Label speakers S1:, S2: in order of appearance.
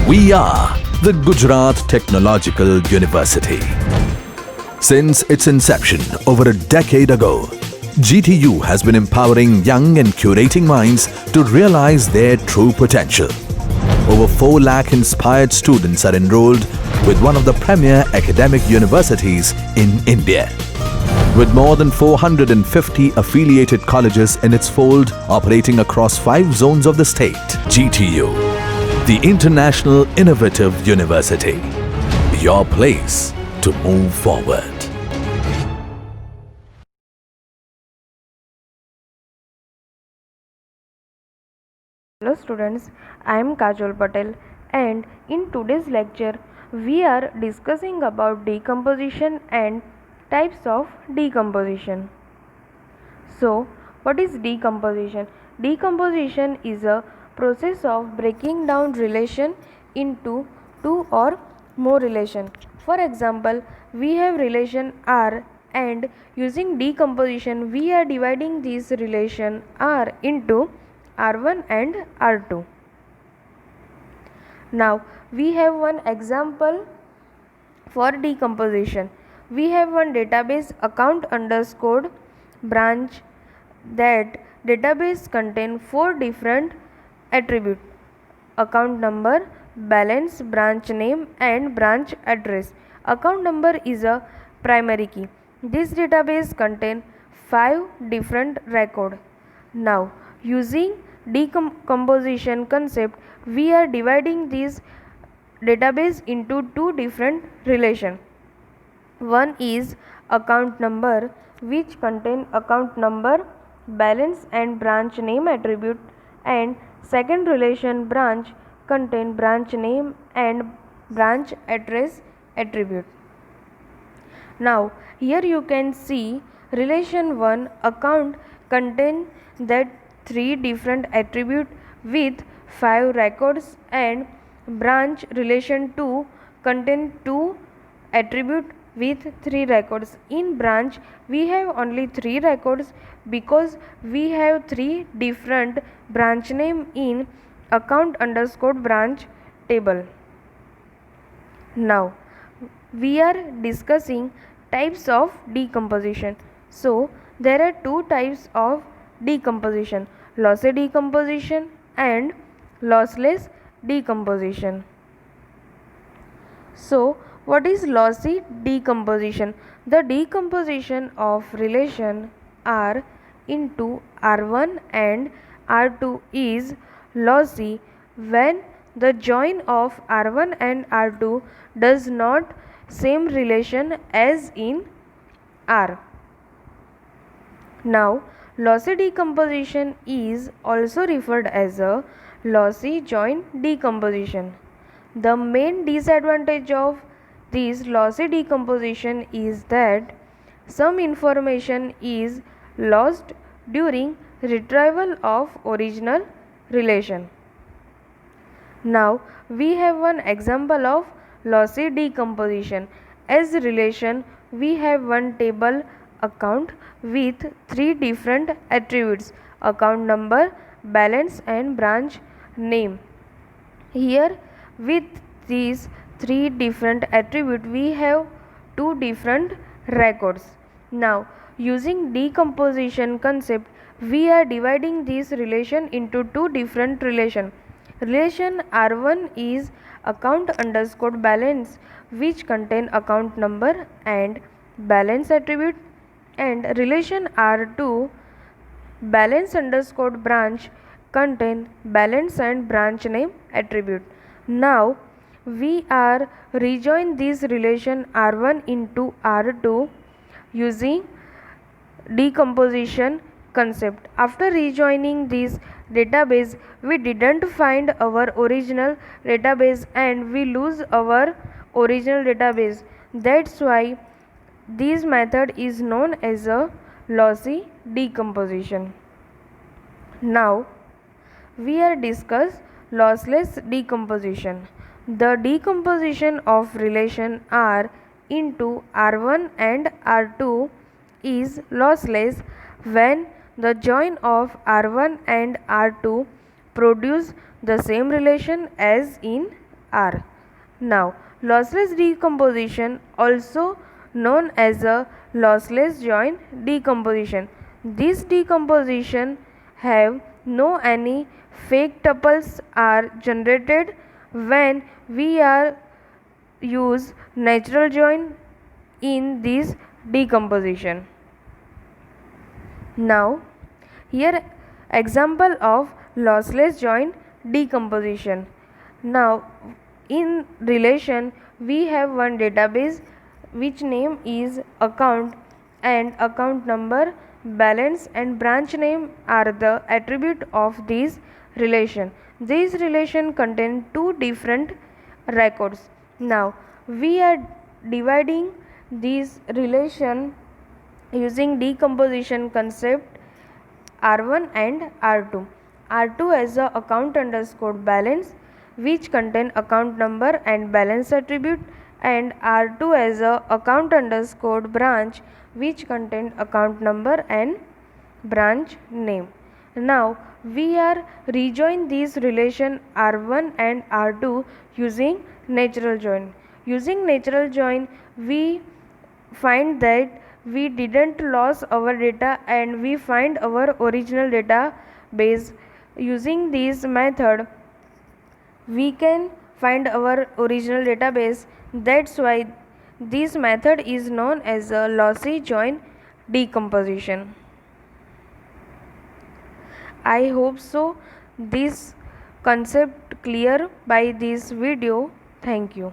S1: We are the Gujarat Technological University. Since its inception over a decade ago, GTU has been empowering young and curating minds to realize their true potential. Over 4 lakh inspired students are enrolled with one of the premier academic universities in India. With more than 450 affiliated colleges in its fold operating across 5 zones of the state, GTU, the International Innovative University, your place to move forward.
S2: Hello students, I am Kajol Patel, and in today's lecture we are discussing about decomposition and types of decomposition. So, what is decomposition? Decomposition is a process of breaking down relation into 2 or more relation. For example, we have relation R, and using decomposition we are dividing this relation R into R1 and R2. Now we have one example for decomposition. We have one database account underscore branch. That database contain 4 different attributes: account number, balance, branch name and branch address. Account number is a primary key. This database contain 5 different records. Now using decomposition concept, we are dividing this database into 2 different relations. One is account number, which contain account number, balance and branch name attribute, and second relation branch contain branch name and branch address attribute. Now here you can see relation 1 account contain that 3 different attribute with 5 records, and branch relation 2 contain 2 attribute with 3 records. In branch we have only 3 records because we have 3 different branch name in account underscore branch table. Now we are discussing types of decomposition. So there are 2 types of decomposition: lossy decomposition and lossless decomposition. So what is lossy decomposition? The decomposition of relation R into R1 and R2 is lossy when the join of R1 and R2 does not same relation as in R. Now lossy decomposition is also referred as a lossy join decomposition. The main disadvantage of this lossy decomposition is that some information is lost during retrieval of original relation. Now we have one example of lossy decomposition. As relation, we have one table account with 3 different attributes: account number, balance and branch name. Here with these 3 different attributes we have 2 different records. Now using decomposition concept, we are dividing this relation into 2 different relations. Relation R1 is account underscore balance, which contain account number and balance attribute, and relation R2 balance underscore branch contain balance and branch name attribute. Now we are rejoin this relation R1 into R2 using decomposition concept. After rejoining this database, we didn't find our original database and we lose our original database. That's why this method is known as a lossy decomposition. Now we are discuss lossless decomposition. The decomposition of relation R into R1 and R2 is lossless when the join of R1 and R2 produce the same relation as in R. Now, lossless decomposition, also known as a lossless join decomposition. This decomposition have no any fake tuples are generated when we are use natural join in this decomposition. Now, here example of lossless join decomposition. Now, in relation we have one database which name is account, and account number, balance and branch name are the attribute of this relation. This relation contain two different records. Now, we are dividing this relation using decomposition concept R1 and R2. R2 as a account underscore balance, which contain account number and balance attribute, and R2 as a account underscore branch, which contain account number and branch name. Now we are rejoin these relation R1 and R2 using natural join. Using natural join, we find that we didn't lose our data and we find our original database. Using this method, we can find our original database. That's why this method is known as a lossy join decomposition. I hope so this concept clear by this video. Thank you.